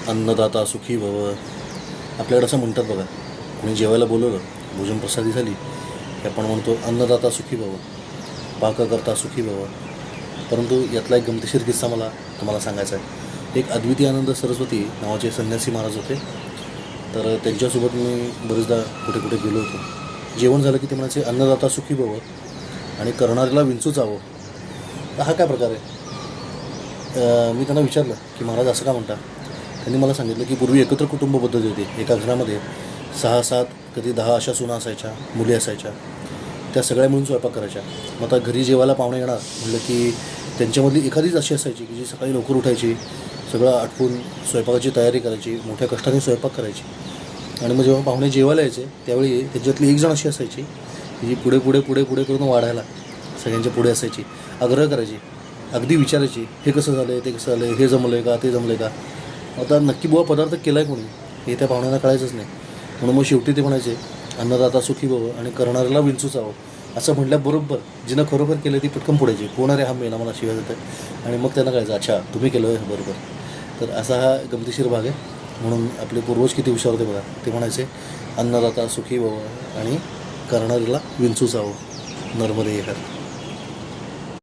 अन्नदाता सुखी भव. आपल्याकडे असं म्हणतात बघा, कोणी जेवायला बोलवलं, भोजन प्रसादी झाली की आपण म्हणतो अन्नदाता सुखी भव, पाककर्ता सुखी भव. परंतु यातला एक गमतीशीर किस्सा मला तुम्हाला सांगायचा आहे. एक अद्वितीयानंद सरस्वती नावाचे संन्यासी महाराज होते. तर त्यांच्यासोबत मी बरेचदा कुठे कुठे गेलो होतो. जेवण झालं की ते म्हणायचे अन्नदाता सुखी भव आणि करणाऱ्याला विंचू चावो. तर हा काय प्रकार आहे? मी त्यांना विचारलं की महाराज असं का म्हणता? त्यांनी मला सांगितलं की पूर्वी एकत्र कुटुंब पद्धती होती. एका घरामध्ये 6-7 कधी 10 अशा सुना असायच्या, मुली असायच्या. त्या सगळ्या मिळून स्वयंपाक करायच्या. मग आता घरी जेवायला पाहुणे येणार म्हटलं की त्यांच्यामधली एखादीच अशी असायची की जी सकाळी लवकर उठायची, सगळं आटपून स्वयंपाकाची तयारी करायची, मोठ्या कष्टाने स्वयंपाक करायची. आणि मग जेव्हा पाहुणे जेवायला यायचे त्यावेळी त्यांच्यातली एक जण अशी असायची की जी पुढे पुढे पुढे पुढे करून वाढायला सगळ्यांच्या पुढे असायची, आग्रह करायची, अगदी विचारायची, हे कसं झालं आहे, ते कसं झालं आहे, हे जमलं आहे का, ते जमलं आहे का. आता नक्की बुवा पदार्थ केला आहे कोणी हे त्या पाहुण्यांना कळायचंच नाही. म्हणून मग शेवटी ते म्हणायचे अन्नदाता सुखी भव आणि करणाऱ्याला विंचू चावो. असं म्हटल्याबरोबर जिनं खरोखर केलं ती पटकन पुढायची, कोण रे हा मेला मला शिवाय देत आहे. आणि मग त्यांना कळायचं अच्छा तुम्ही केलं आहे बरोबर. तर असा हा गमतीशीर भाग आहे. म्हणून आपले पूर्वज किती हुशार होते बघा. ते म्हणायचे अन्नदाता सुखी भव आणि करणाऱ्याला विंचू चावो. नर्मदे हर.